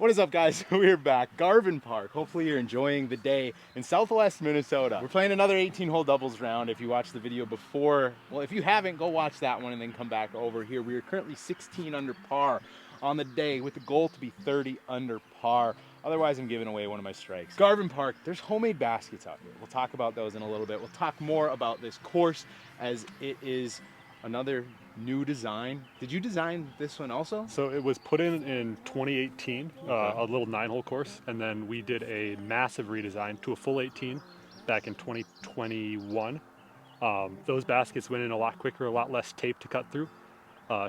What is up, guys? We're back. Garvin Park. Hopefully you're enjoying the day in Southwest Minnesota. We're playing another 18-hole doubles round. If you watched the video before, well, if you haven't, go watch that one and then come back over here. We are currently 16 under par on the day with the goal to be 30 under par. Otherwise, I'm giving away one of my strikes. Garvin Park, there's homemade baskets out here. We'll talk about those in a little bit. We'll talk more about this course as it is another new design. Did you design this one also? So it was put in 2018, a little 9-hole course, and then we did a massive redesign to a full 18 back in 2021. Those baskets went in a lot quicker, a lot less tape to cut through.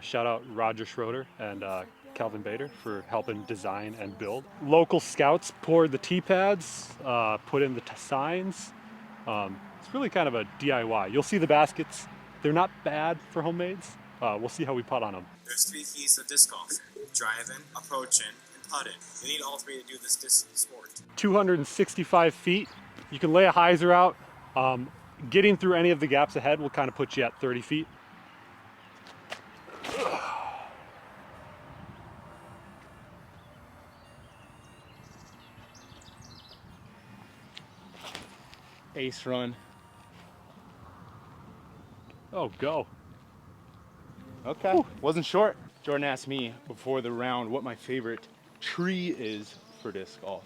Shout out Roger Schroeder and Calvin Bader for helping design and build. Local scouts poured the tee pads, put in the signs. It's really kind of a DIY. You'll see the baskets. They're not bad for homemades. We'll see how we putt on them. There's 3 keys to disc golf: driving, approaching, and putting. You need all 3 to do this sport. 265 feet. You can lay a hyzer out. Getting through any of the gaps ahead will kind of put you at 30 feet. Ace run. Oh, go. Okay. Whew. Wasn't short. Jordan asked me before the round what my favorite tree is for disc golf.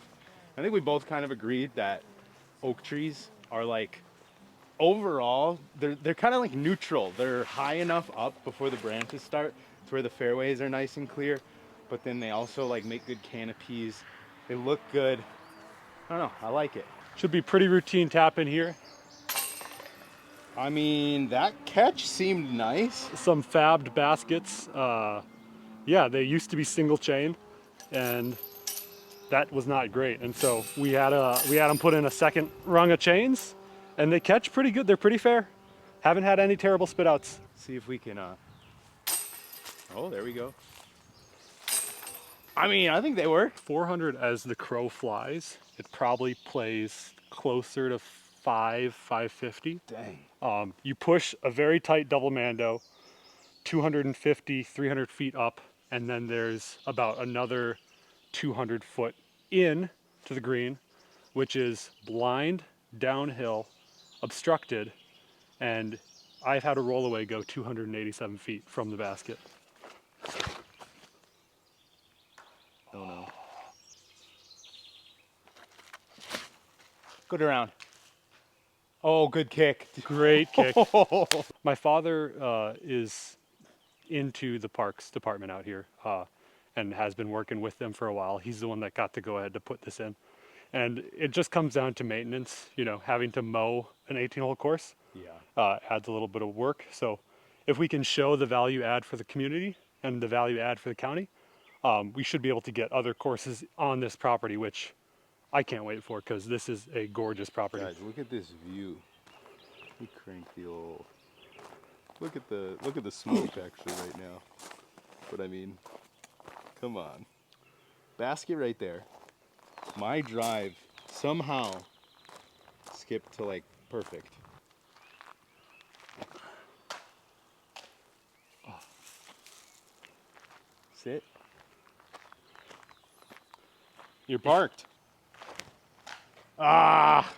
I think we both kind of agreed that oak trees are like, overall, they're kind of like neutral. They're high enough up before the branches start to where the fairways are nice and clear, but then they also like make good canopies. They look good. I don't know, I like it. Should be pretty routine tap in here. I mean, that catch seemed nice. Some fabbed baskets. Yeah, they used to be single chain, and that was not great. And so we had them put in a second rung of chains, and they catch pretty good. They're pretty fair. Haven't had any terrible spit outs. See if we can. Oh, there we go. I mean, I think they work. 400 as the crow flies. It probably plays closer to 550. Dang. You push a very tight double mando, 250, 300 feet up, and then there's about another 200 foot in to the green, which is blind, downhill, obstructed, and I've had a rollaway go 287 feet from the basket. Oh no. Good around. Oh, good kick. Great kick. My father is into the parks department out here and has been working with them for a while. He's the one that got to go ahead to put this in. And it just comes down to maintenance, you know, having to mow an 18-hole course. Yeah. Adds a little bit of work. So if we can show the value add for the community and the value add for the county, we should be able to get other courses on this property, which I can't wait for because this is a gorgeous property. Guys, look at this view. We crank the old. Look at the smoke actually right now. But I mean, come on. Basket right there. My drive somehow skipped to like perfect. Oh. Sit. You're parked. Ah!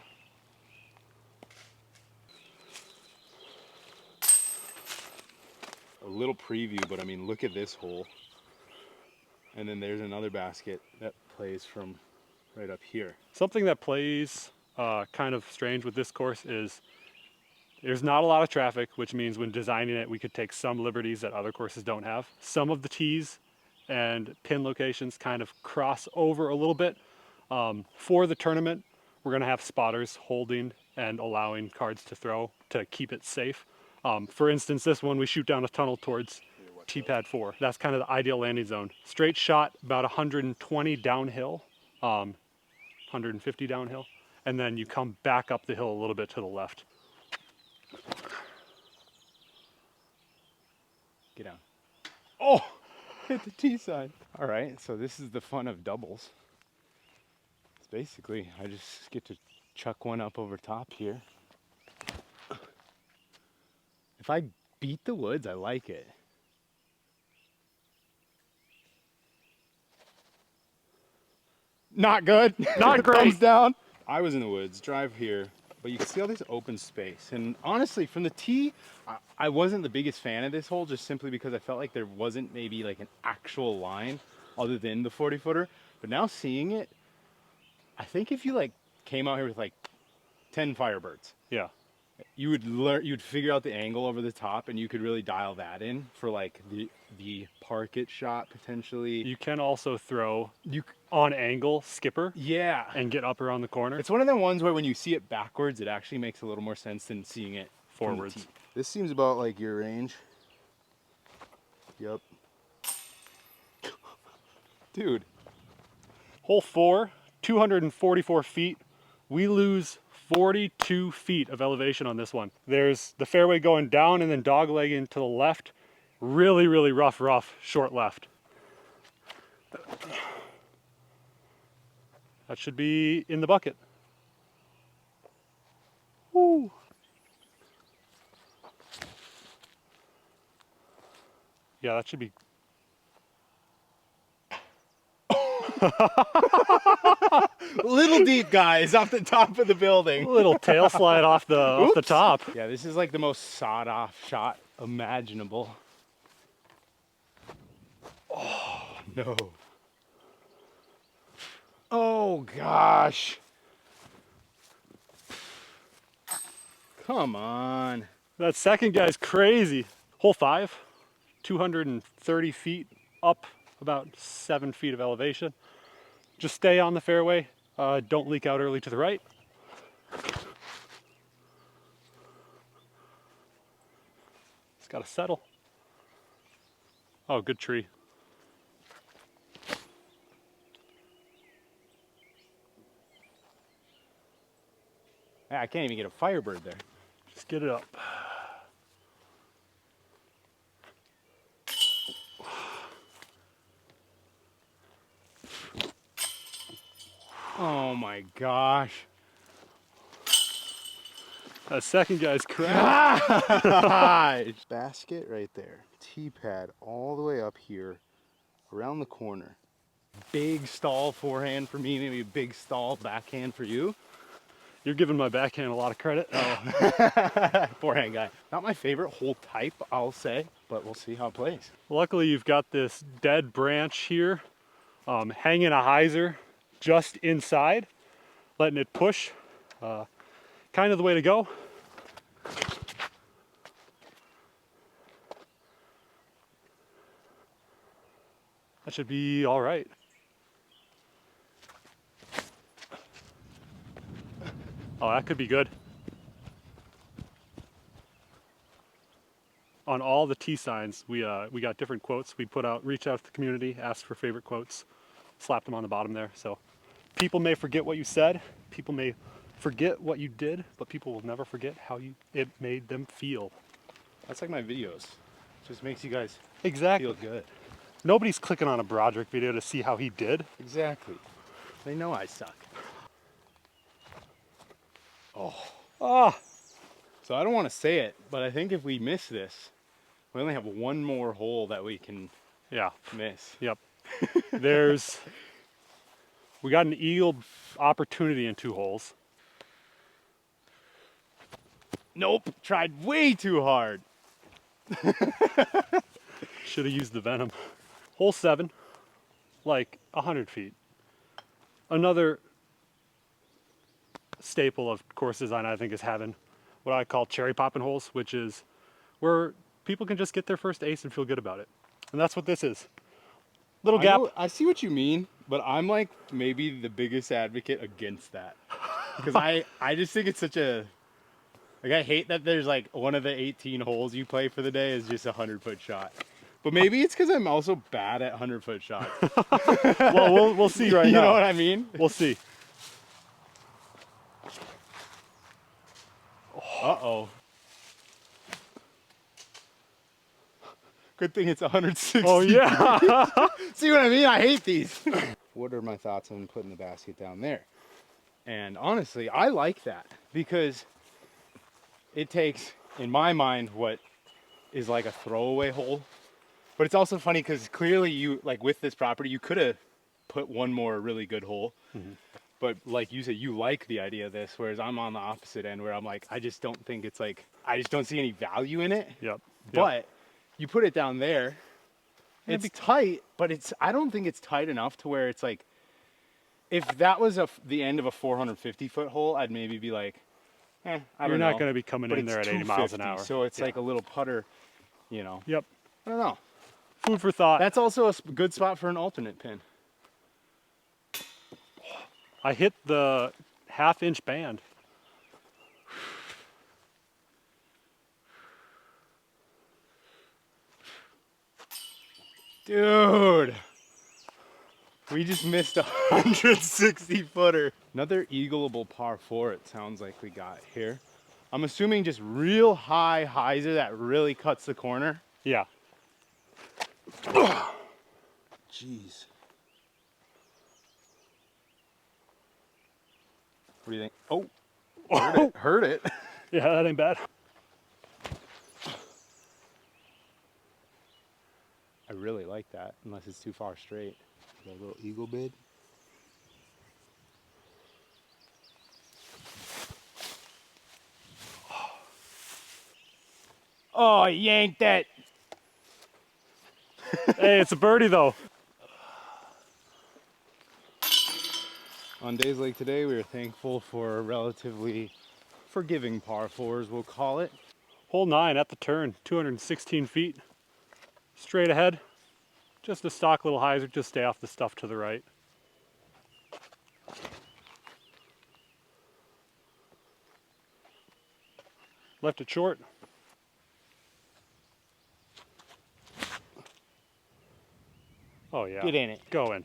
A little preview, but I mean, look at this hole. And then there's another basket that plays from right up here. Something that plays kind of strange with this course is there's not a lot of traffic, which means when designing it, we could take some liberties that other courses don't have. Some of the tees and pin locations kind of cross over a little bit. For the tournament, we're gonna have spotters holding and allowing cards to throw to keep it safe. For instance, this one, we shoot down a tunnel towards T-pad 4. That's kind of the ideal landing zone. Straight shot, about 120 downhill, 150 downhill, and then you come back up the hill a little bit to the left. Get down. Oh, hit the T side. All right, so this is the fun of doubles. It's basically, I just get to chuck one up over top here. If I beat the woods, I like it. Not good. Not great. Thumbs down. I was in the woods, drive here, but you can see all this open space. And honestly, from the tee, I wasn't the biggest fan of this hole, just simply because I felt like there wasn't maybe like an actual line other than the 40 footer. But now seeing it, I think if you like came out here with like 10 Firebirds, Yeah. you would learn, you'd figure out the angle over the top, and you could really dial that in for like the park it shot potentially. You can also throw You on angle skipper yeah. and get up around the corner. It's one of the ones where when you see it backwards, it actually makes a little more sense than seeing it from the Forwards. tee. This seems about like your range. Yep. Dude. Hole 4, 244 feet. We lose 42 feet of elevation on this one. There's the fairway going down and then doglegging to the left. Really, really rough, short left. That should be in the bucket. Woo. Yeah, that should be. Little deep, guys, off the top of the building. A little tail slide off the top. Yeah, this is like the most sawed off shot imaginable. Oh, no. Oh, gosh. Come on. That second guy's crazy. Hole 5, 230 feet up, about 7 feet of elevation. Just stay on the fairway. Don't leak out early to the right. It's got to settle. Oh, good tree. I can't even get a Firebird there. Just get it up. Oh my gosh. That second guy's cracked. Basket right there. Tee pad all the way up here, around the corner. Big stall forehand for me, maybe a big stall backhand for you. You're giving my backhand a lot of credit. Oh, forehand guy. Not my favorite hole type, I'll say, but we'll see how it plays. Luckily, you've got this dead branch here, hanging a hyzer just inside, letting it push. Kind of the way to go. That should be all right. Oh, that could be good. On all the T signs, we got different quotes. We reached out to the community, asked for favorite quotes, slapped them on the bottom there. So people may forget what you said, people may forget what you did, but people will never forget how it made them feel. That's like my videos. Just makes you guys Exactly. feel good. Nobody's clicking on a Broderick video to see how he did. Exactly. They know I suck. Oh. Ah, So I don't want to say it, but I think if we miss this, we only have one more hole that we can yeah, miss. yep. We got an eagle opportunity in 2 holes. Nope, tried way too hard. Should have used the venom. Hole 7, like 100 feet. Another staple of course design, I think, is having what I call cherry popping holes, which is where people can just get their first ace and feel good about it. And that's what this is. Little gap. I see what you mean, but I'm like maybe the biggest advocate against that. Because I just think it's such a, like, I hate that there's like one of the 18 holes you play for the day is just a 100-foot shot. But maybe it's because I'm also bad at 100-foot shots. Well, we'll see right now. You know what I mean? We'll see. Uh-oh. Good thing it's 160. Oh yeah. See what I mean? I hate these. What are my thoughts on putting the basket down there? And honestly, I like that because it takes, in my mind, what is like a throwaway hole. But it's also funny because clearly you, like with this property, you could have put one more really good hole. But like you said, you like the idea of this, whereas I'm on the opposite end where I'm like, I just don't think it's like, I just don't see any value in it. Yep. But you put it down there, It'd it's tight, but I don't think it's tight enough to where it's like, if that was the end of a 450-foot hole, I'd maybe be like, I don't know. You're not going to be coming But in it's there at 80 miles an 250, hour. so it's like a little putter, you know. Yep. I don't know. Food for thought. That's also a good spot for an alternate pin. I hit the half-inch band. Dude, we just missed a 160-footer. Another eagleable par 4, it sounds like we got here. I'm assuming just real high hyzer that really cuts the corner. Yeah. Jeez. What do you think? Oh, heard it. Heard it. Yeah, that ain't bad. I really like that, unless it's too far straight. A little eagle bid. Oh, I yanked it. Hey, it's a birdie though. On days like today, we are thankful for relatively forgiving par 4s, we'll call it. Hole 9 at the turn, 216 feet. Straight ahead. Just a stock little hyzer, just stay off the stuff to the right. Left it short. Oh yeah. Get in it. Go in.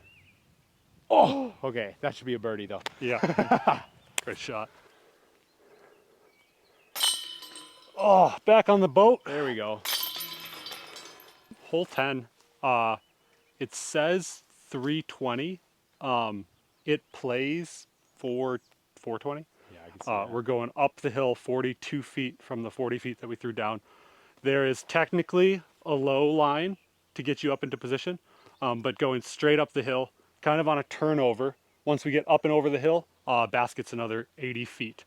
Oh, okay. That should be a birdie though. Yeah. Great shot. Oh, back on the boat. There we go. Hole 10. It says 320. It plays 420. Yeah, I can see that. We're going up the hill 42 feet from the 40 feet that we threw down. There is technically a low line to get you up into position, but going straight up the hill, kind of on a turnover. Once we get up and over the hill, basket's another 80 feet.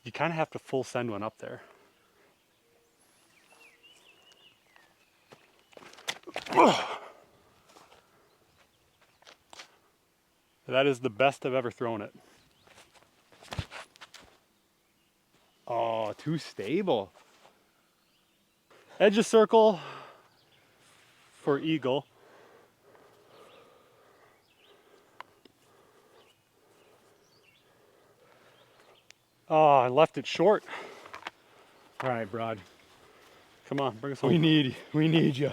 You kind of have to full send one up there. That is the best I've ever thrown it. Oh, too stable. Edge of circle for eagle. Oh, I left it short. All right, Broad. Come on, bring us home. We need you.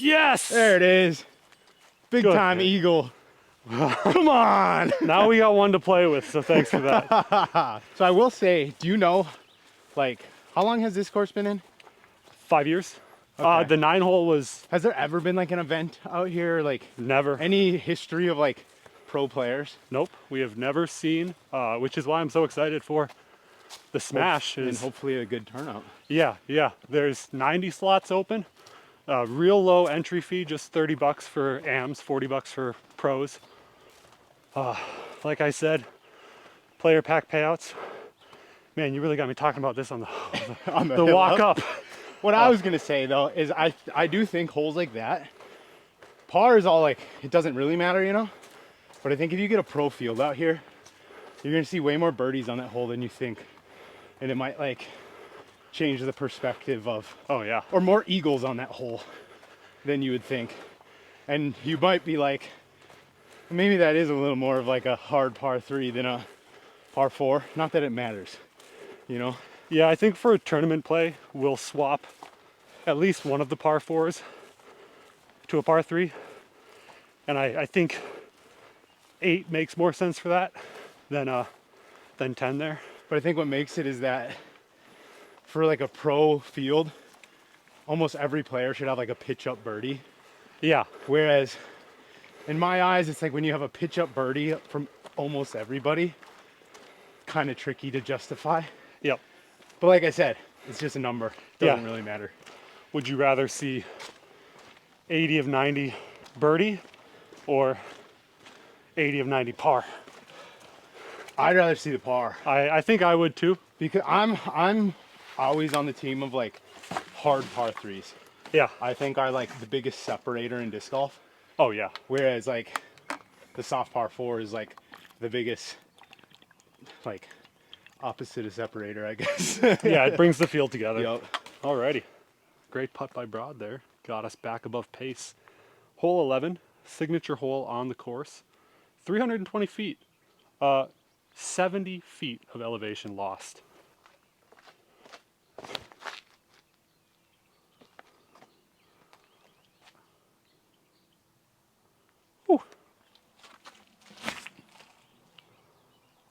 Yes! There it is. Big Good time hit. eagle. Come on. Now we got one to play with, so thanks for that. So I will say, do you know, like, how long has this course been in? 5 years. Okay. The 9 hole was Has there ever been like an event out here? Like never. any history of like pro players? Nope, we have never seen, which is why I'm so excited for the Smash. And Is hopefully a good turnout. Yeah. There's 90 slots open. Real low entry fee, just 30 bucks for AMs, 40 bucks for pros. Like I said, player pack payouts. Man, you really got me talking about this on the, On the hill walk up. What I was gonna say though is I do think holes like that, par is all like, it doesn't really matter, you know? But I think if you get a pro field out here, you're gonna see way more birdies on that hole than you think. And it might like change the perspective of, Oh yeah. or more eagles on that hole than you would think. And you might be like, maybe that is a little more of like a hard par 3 than a par 4. Not that it matters, you know? Yeah, I think for a tournament play, we'll swap at least one of the par 4s to a par 3. And I think 8 makes more sense for that than 10 there. But I think what makes it is that for like a pro field, almost every player should have like a pitch up birdie. Yeah, Whereas in my eyes, it's like when you have a pitch up birdie from almost everybody, kind of tricky to justify. Yep. But like I said, it's just a number. Doesn't Yeah. really matter. Would you rather see 80 of 90 birdie or 80 of 90 par? I'd rather see the par I think I would too. because I'm always on the team of like hard par threes. Yeah. I think are like the biggest separator in disc golf. Oh yeah. Whereas like the soft par four is like the biggest like opposite of separator, I guess. Yeah, it brings the field together. Yep. Alrighty. Great putt by Broad there. Got us back above pace. Hole 11, signature hole on the course. 320 feet. 70 feet of elevation lost. Whew.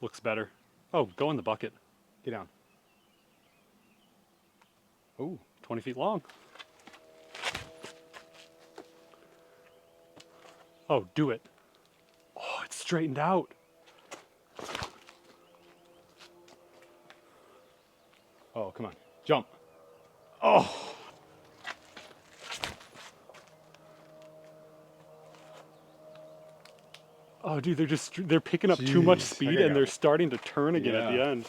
Looks better. Oh, go in the bucket. Get down. Ooh. 20 feet long. Oh, do it. Oh, it's straightened out. Oh, come on. Jump. Oh. Oh, dude, they're picking up too much Jeez, speed okay, and they're got it. starting to turn again at the Yeah. end.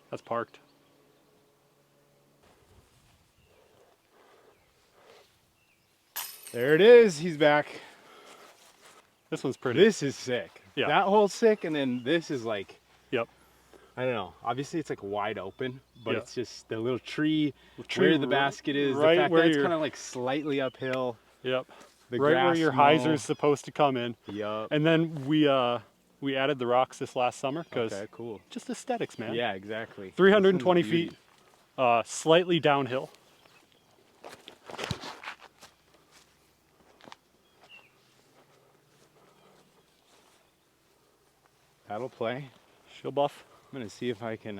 That's parked. There it is. He's back. This one's pretty. This is sick. Yeah. That hole's sick, and then this is like, Yep. I don't know. Obviously, it's like wide open, but Yeah. it's just the little tree, tree where the basket is, right the fact where that it's you're- kind of like slightly uphill. Yep. The Right where grass your mow. hyzer's supposed to come in. Yup. And then we added the rocks this last summer because Okay, cool. just aesthetics, man. Yeah, exactly. 320 This one's a feet, beauty. slightly downhill. That'll play. She'll buff. I'm gonna see if I can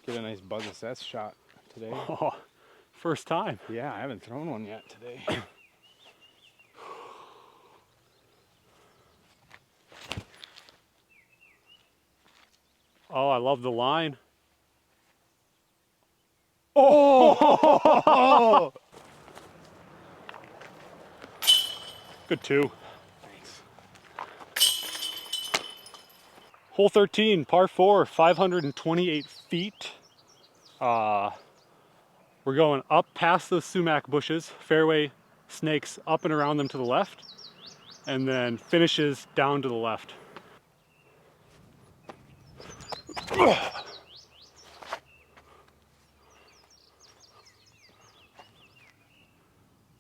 get a nice buzz assess shot today. Oh, first time. Yeah, I haven't thrown one yet today. Oh, I love the line. Oh! Good two. Thanks. Hole 13, par 4, 528 feet. We're going up past those sumac bushes. Fairway snakes up and around them to the left, and then finishes down to the left.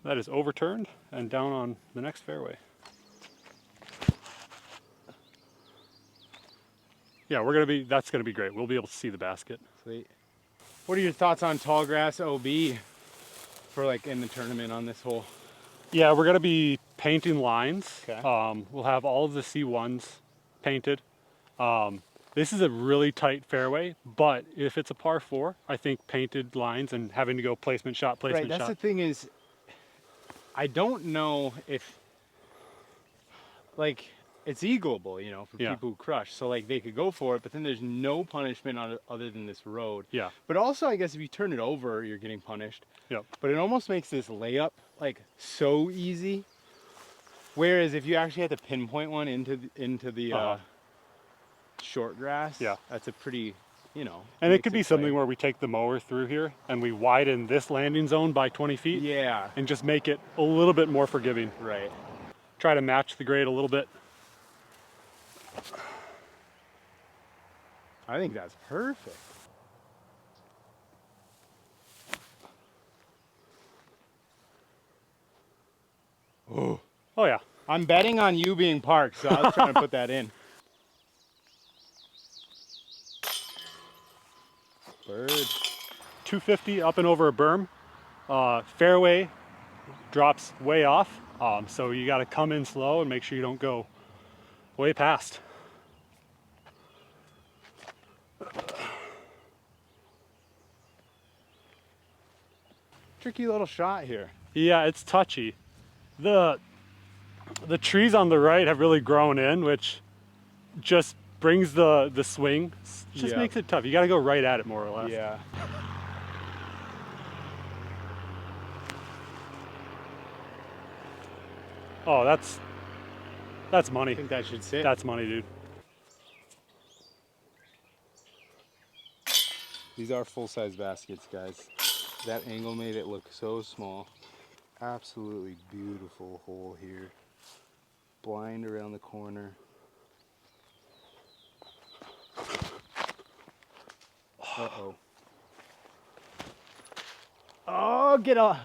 That is overturned and down on the next fairway. Yeah, that's gonna be great. We'll be able to see the basket. Sweet. What are your thoughts on tall grass OB for like in the tournament on this hole? Yeah, we're gonna be painting lines. Okay. We'll have all of the C1s painted. This is a really tight fairway, but if it's a par 4, I think painted lines and having to go placement shot, Right, placement that's shot. the thing is, I don't know if, like, it's eagleable, you know, for Yeah. people who crush. So like they could go for it, but then there's no punishment on it other than this road. Yeah. But also, I guess if you turn it over, you're getting punished. Yep. But it almost makes this layup like so easy. Whereas if you actually had to pinpoint one into the Uh-huh. short grass, Yeah. that's a pretty, you know. And it makes could be play. something where we take the mower through here and we widen this landing zone by 20 feet Yeah. and just make it a little bit more forgiving. Right. Try to match the grade a little bit. I think that's perfect. Oh. Oh yeah. I'm betting on you being parked, so I was trying to put that in. Bird. 250 up and over a berm. Fairway drops way off, so you got to come in slow and make sure you don't go way past. Tricky little shot here. Yeah, it's touchy. The The trees on the right have really grown in, which just brings the swing, just Yeah. makes it tough. You got to go right at it more or less. Yeah. Oh, that's money. I think that should sit. That's money, dude. These are full-size baskets, guys. That angle made it look so small. Absolutely beautiful hole here. Blind around the corner. Uh-oh. Oh, get off.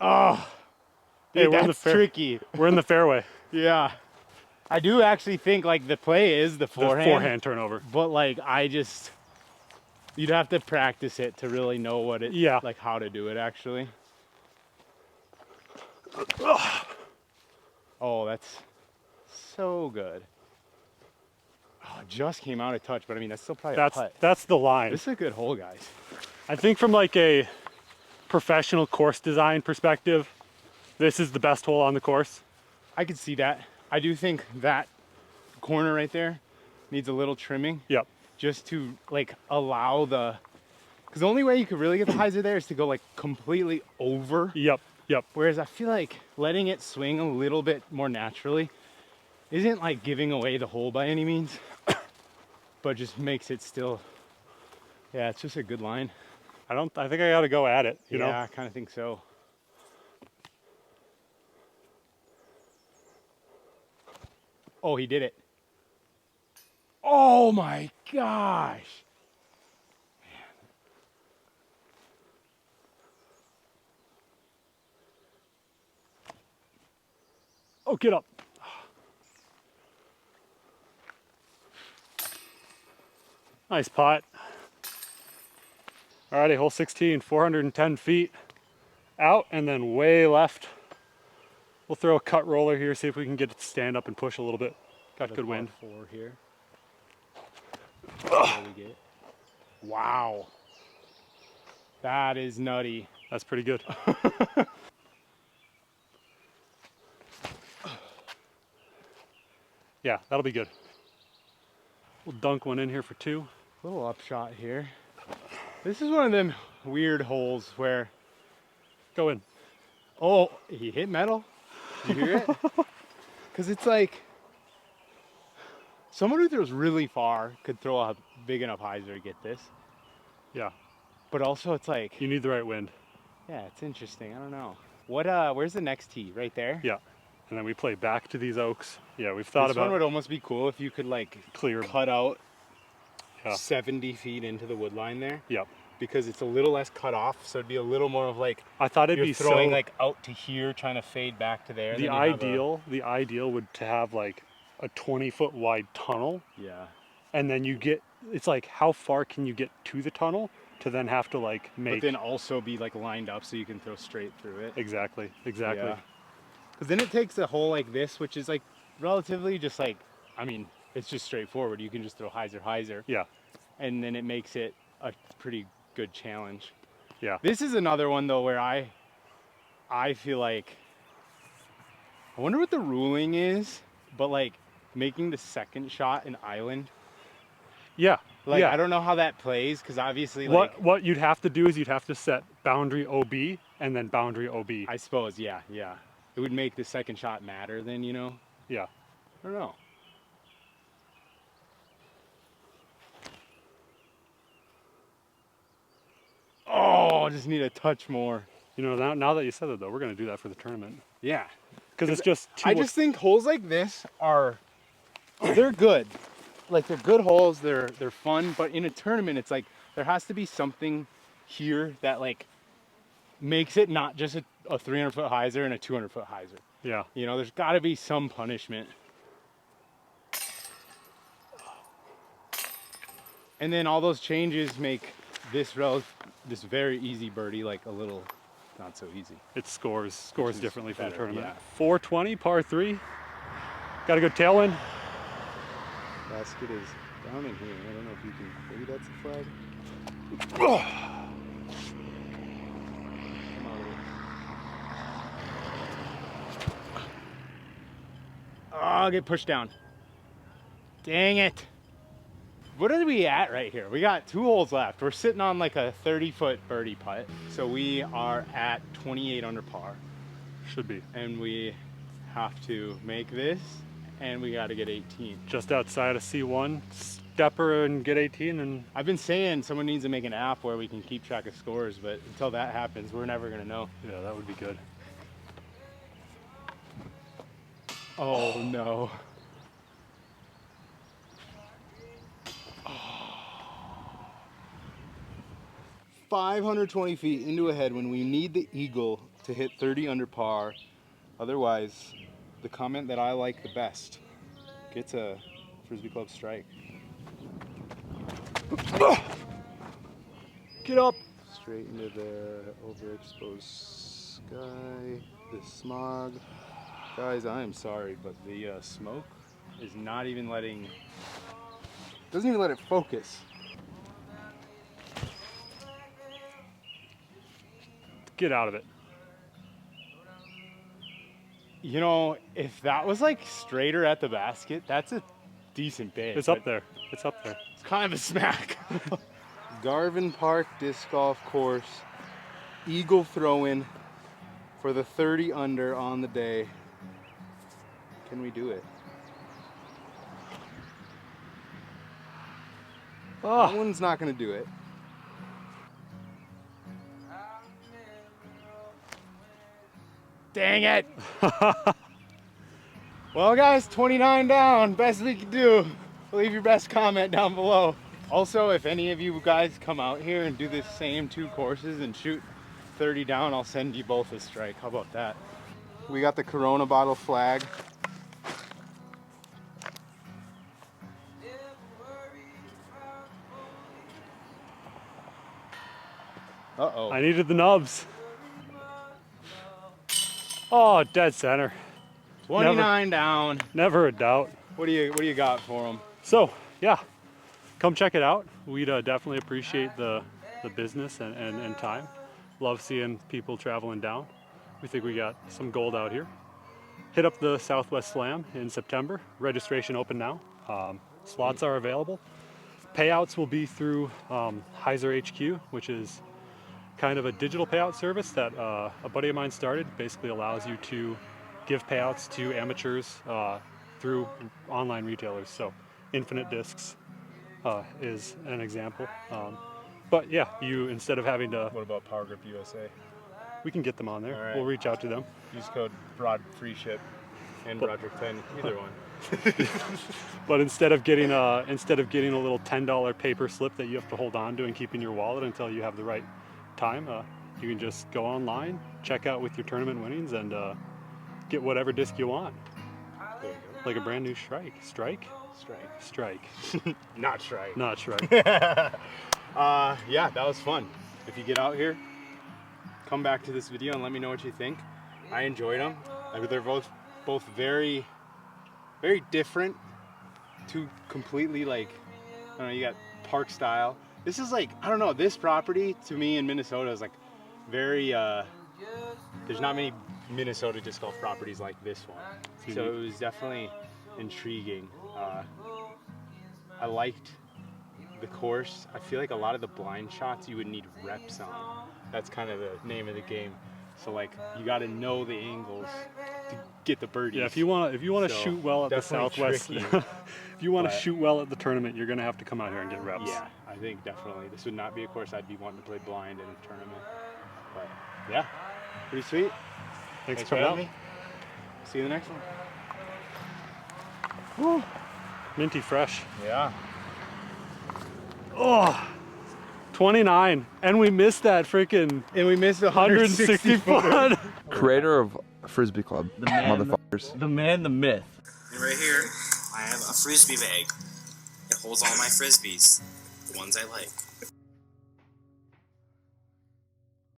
Oh. Hey, Dude, we're in the that's fair- tricky. We're in the fairway. Yeah. I do actually think like the play is the forehand. The forehand turnover. But like you'd have to practice it to really know what it, Yeah. like how to do it actually. Oh, that's so good. Oh, it just came out of touch, but I mean, that's still probably a putt. That's the line. This is a good hole, guys. I think from like a professional course design perspective, this is the best hole on the course. I could see that. I do think that corner right there needs a little trimming. Yep. Just to like allow because the only way you could really get the hyzer there is to go like completely over. Yep. Yep. Whereas I feel like letting it swing a little bit more naturally isn't like giving away the hole by any means, but just makes it still, yeah, it's just a good line. I think I got to go at it, you know? Yeah, I kind of think so. Oh, he did it. Oh my gosh. Oh, get up. Nice pot. Alrighty, hole 16, 410 feet out and then way left. We'll throw a cut roller here, see if we can get it to stand up and push a little bit. Got good wind. 4 here. There we get it. Wow. That is nutty. That's pretty good. Yeah, that'll be good. We'll dunk one in here for 2. Little upshot here. This is one of them weird holes where, Go in. oh, he hit metal. Did you hear it? Because it's like, someone who throws really far could throw a big enough hyzer to get this. Yeah, But also it's like, you need the right wind. yeah, it's interesting. I don't know. What? Where's the next tee? Right there? Yeah, and then we play back to these oaks. Yeah, we've thought This about one would almost be cool if you could like clear. cut out Yeah. 70 feet into the wood line there. Yep. Because it's a little less cut off, so it'd be a little more of like I thought it'd you're be throwing so, like out to here, trying to fade back to there. the ideal would to have like a 20-foot wide tunnel, Yeah. and then you get, it's like how far can you get to the tunnel to then have to like But make. then also be like lined up so you can throw straight through it. Exactly. Because then it takes a hole like this, which is like relatively just like, I mean, it's just straightforward. You can just throw hyzer, Yeah. and then it makes it a pretty good challenge. Yeah. This is another one though where I feel like, I wonder what the ruling is, but like making the second shot an island. Yeah. Like, yeah. I don't know how that plays, because obviously, like, What you'd have to do is you'd have to set boundary OB and then boundary OB. I suppose, yeah. It would make the second shot matter then, you know? Yeah. I don't know. Oh, I just need a touch more. You know, now that you said it though, we're gonna do that for the tournament Yeah. because it's just too. I just think holes like this they're good. Like, they're good holes, they're fun, but in a tournament, it's like, there has to be something here that, like, makes it not just a 300-foot hyzer and a 200-foot hyzer. Yeah. You know, there's got to be some punishment. And then all those changes make this this very easy birdie like a little not so easy. It scores is differently for the better, tournament. yeah. 420 par 3. Got a good tailwind. Basket is down in here. I don't know if you can. Maybe that's a flag. Come out of it. Oh, get pushed down. Dang it. What are we at right here? We got 2 holes left. We're sitting on like a 30-foot birdie putt. So we are at 28 under par. Should be. And we have to make this, and we got to get 18. Just outside of C1, stepper and get 18. And I've been saying someone needs to make an app where we can keep track of scores, but until that happens, we're never gonna know. yeah, that would be good. Oh no. 520 feet into a head when we need the eagle to hit 30 under par. Otherwise, the comment that I like the best gets a Frisbee Club strike. Get up. Straight into the overexposed sky, the smog. Guys, I am sorry, but the smoke is not even letting, doesn't even let it focus. Get out of it. You know, if that was like straighter at the basket, that's a decent bit. It's up there. It's up there. It's kind of a smack. Garvin Park Disc Golf Course, eagle throw-in for the 30 under on the day. Can we do it? Oh. That one's not going to do it. Dang it! Well, guys, 29 down. Best we can do. Leave your best comment down below. Also, if any of you guys come out here and do the same 2 courses and shoot 30 down, I'll send you both a strike. How about that? We got the Corona bottle flag. Uh-oh. I needed the nubs. Oh, dead center. 29 down. Never a doubt. What do you got for them? So, yeah, come check it out. We'd definitely appreciate the business and time. Love seeing people traveling down. We think we got some gold out here. Hit up the Southwest Slam in September. Registration open now. Slots are available. Payouts will be through Heiser HQ, which is kind of a digital payout service that a buddy of mine started. Basically allows you to give payouts to amateurs through online retailers. So Infinite Discs is an example. But yeah, you, instead of having to... What about Power Grip USA? We can get them on there. All right. We'll reach out to them. Use code BROAD free ship and Broderick 10, either one. But instead of getting a little $10 paper slip that you have to hold on to and keep in your wallet until you have the right time, you can just go online, check out with your tournament winnings, and get whatever disc you want. There you go. Like a brand new strike. Strike? Strike. Strike. Not strike. Not strike. Yeah, that was fun. If you get out here, come back to this video and let me know what you think. I enjoyed them. They're both very, very different. 2 completely, like, I don't know, you got park style. This is like, I don't know, this property to me in Minnesota is like very, there's not many Minnesota disc golf properties like this one. So it was definitely intriguing. I liked the course. I feel like a lot of the blind shots you would need reps on. That's kind of the name of the game. So like, you got to know the angles to get the birdies. Yeah, if you want to So, shoot well at the Southwest, if you want to shoot well at the tournament, you're going to have to come out here and get reps. Yeah, I think definitely. This would not be a course I'd be wanting to play blind in a tournament. But yeah, pretty sweet. Thanks for for having coming me. See you in the next one. Woo. Minty fresh. Yeah. Oh, 29. And we missed that freaking... And we missed 160 foot. Creator of Frisbee Club, motherfuckers. The man, the myth. And right here, I have a frisbee bag. It holds all my frisbees, the ones I like.